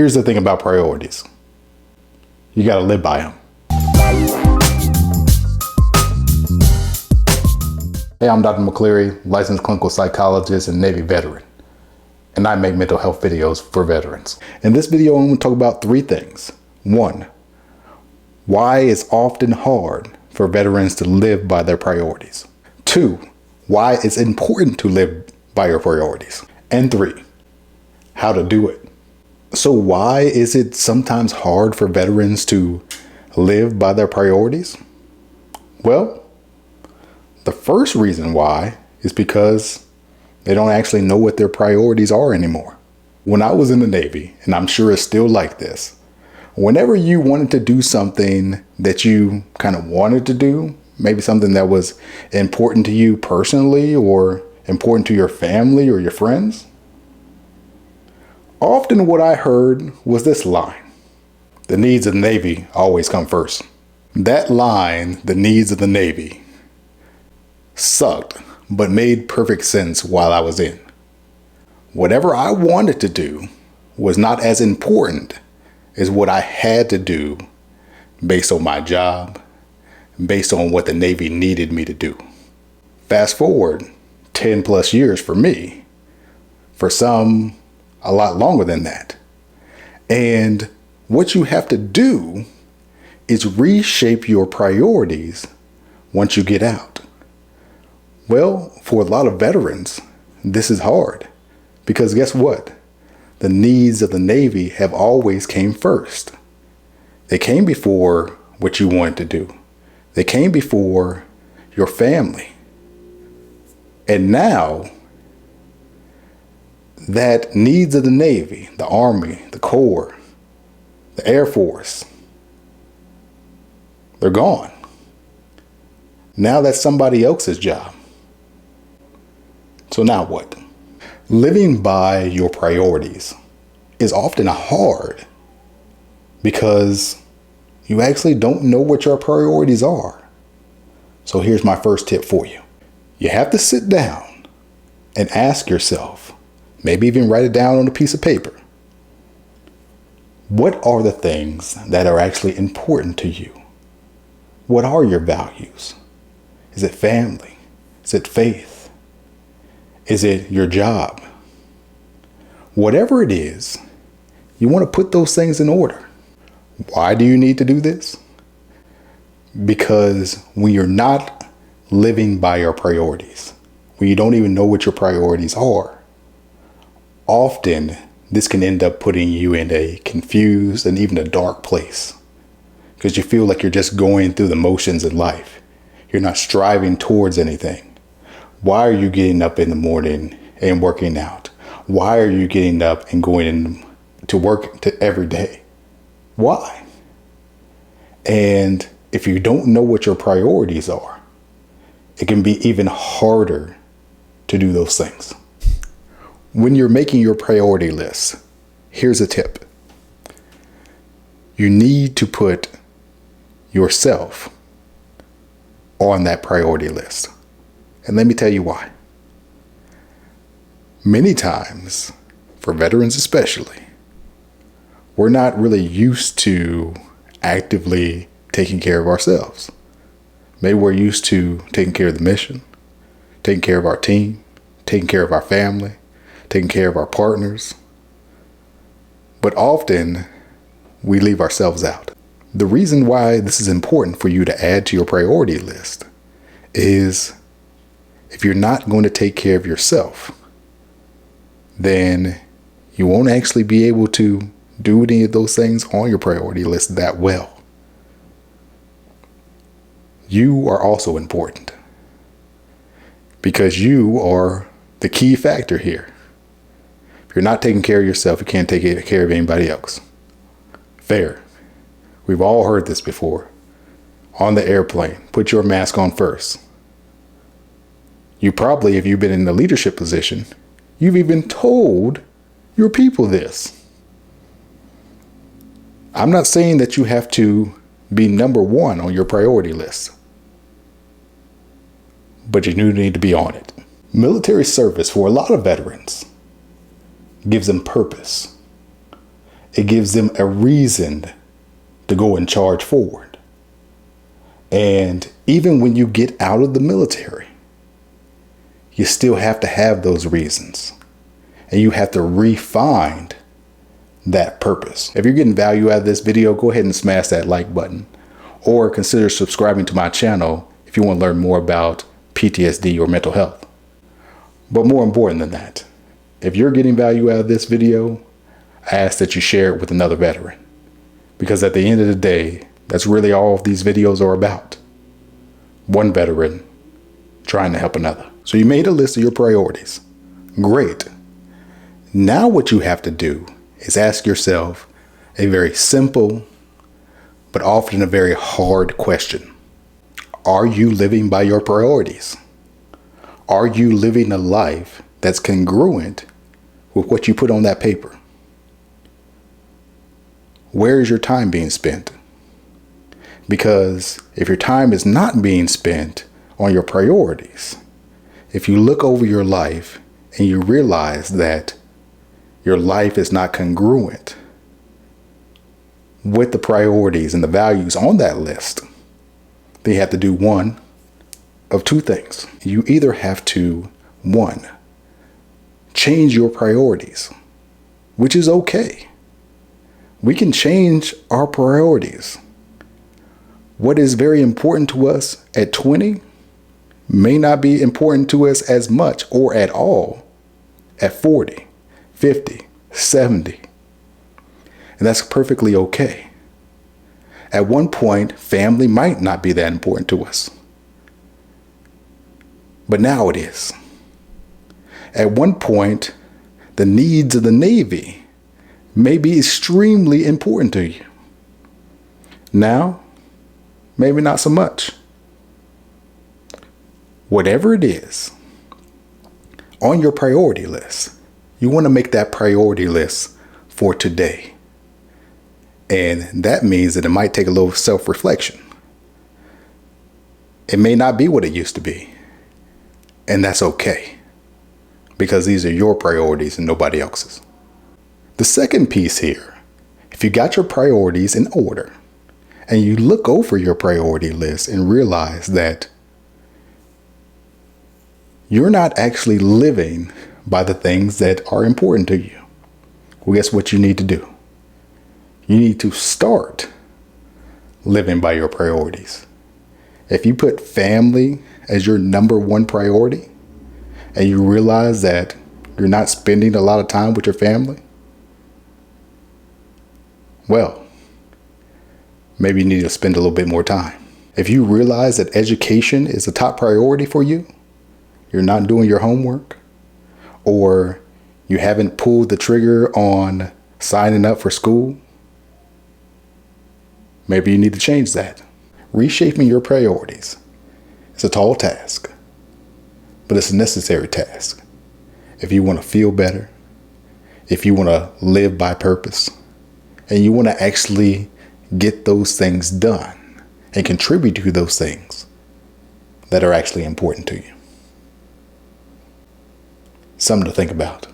Here's the thing about priorities. You got to live by them. Hey, I'm Dr. McCleary, licensed clinical psychologist and Navy veteran, and I make mental health videos for veterans. In this video, I'm going to talk about 3 things. 1, why it's often hard for veterans to live by their priorities. 2, why it's important to live by your priorities. And 3, how to do it. So why is it sometimes hard for veterans to live by their priorities? Well, the first reason why is because they don't actually know what their priorities are anymore. When I was in the Navy, and I'm sure it's still like this, whenever you wanted to do something that you kind of wanted to do, maybe something that was important to you personally or important to your family or your friends, often what I heard was this line: the needs of the Navy always come first. That line, the needs of the Navy, sucked, but made perfect sense while I was in. Whatever I wanted to do was not as important as what I had to do based on my job, based on what the Navy needed me to do. Fast forward 10 plus years for me, for some a lot longer than that. And what you have to do is reshape your priorities once you get out. Well, for a lot of veterans, this is hard because guess what? The needs of the Navy have always came first. They came before what you wanted to do. They came before your family. And now that needs of the Navy, the Army, the Corps, the Air Force, they're gone. Now that's somebody else's job. So now what? Living by your priorities is often hard because you actually don't know what your priorities are. So here's my first tip for you. You have to sit down and ask yourself, maybe even write it down on a piece of paper. What are the things that are actually important to you? What are your values? Is it family? Is it faith? Is it your job? Whatever it is, you want to put those things in order. Why do you need to do this? Because when you're not living by your priorities, when you don't even know what your priorities are, often this can end up putting you in a confused and even a dark place because you feel like you're just going through the motions in life. You're not striving towards anything. Why are you getting up in the morning and working out? Why are you getting up and going to work every day? Why? And if you don't know what your priorities are, it can be even harder to do those things. When you're making your priority list, here's a tip. You need to put yourself on that priority list. And let me tell you why. Many times, for veterans especially, we're not really used to actively taking care of ourselves. Maybe we're used to taking care of the mission, taking care of our team, taking care of our family, taking care of our partners. But often, we leave ourselves out. The reason why this is important for you to add to your priority list is if you're not going to take care of yourself, then you won't actually be able to do any of those things on your priority list that well. You are also important because you are the key factor here. If you're not taking care of yourself, you can't take care of anybody else. Fair. We've all heard this before. On the airplane, put your mask on first. You probably, if you've been in the leadership position, you've even told your people this. I'm not saying that you have to be number one on your priority list, but you do need to be on it. Military service for a lot of veterans gives them purpose. It gives them a reason to go and charge forward. And even when you get out of the military, you still have to have those reasons. And you have to refine that purpose. If you're getting value out of this video, go ahead and smash that like button. Or consider subscribing to my channel if you want to learn more about PTSD or mental health. But more important than that, if you're getting value out of this video, I ask that you share it with another veteran. Because at the end of the day, that's really all these videos are about. One veteran trying to help another. So you made a list of your priorities. Great. Now what you have to do is ask yourself a very simple, but often a very hard question. Are you living by your priorities? Are you living a life that's congruent with what you put on that paper? Where is your time being spent? Because if your time is not being spent on your priorities, if you look over your life and you realize that your life is not congruent with the priorities and the values on that list, then you have to do one of two things. You either have to, one, change your priorities, which is okay. We can change our priorities. What is very important to us at 20 may not be important to us as much or at all at 40, 50, 70. And that's perfectly okay. At one point, family might not be that important to us. But now it is. At one point, the needs of the Navy may be extremely important to you. Now, maybe not so much. Whatever it is on your priority list, you want to make that priority list for today. And that means that it might take a little self-reflection. It may not be what it used to be. And that's okay. Because these are your priorities and nobody else's. The second piece here, if you got your priorities in order and you look over your priority list and realize that you're not actually living by the things that are important to you, well, guess what you need to do? You need to start living by your priorities. If you put family as your number one priority and you realize that you're not spending a lot of time with your family, well, maybe you need to spend a little bit more time. If you realize that education is a top priority for you, you're not doing your homework, or you haven't pulled the trigger on signing up for school, maybe you need to change that. Reshaping your priorities is a tall task, but it's a necessary task. If you want to feel better, if you want to live by purpose, and you want to actually get those things done and contribute to those things that are actually important to you. Something to think about.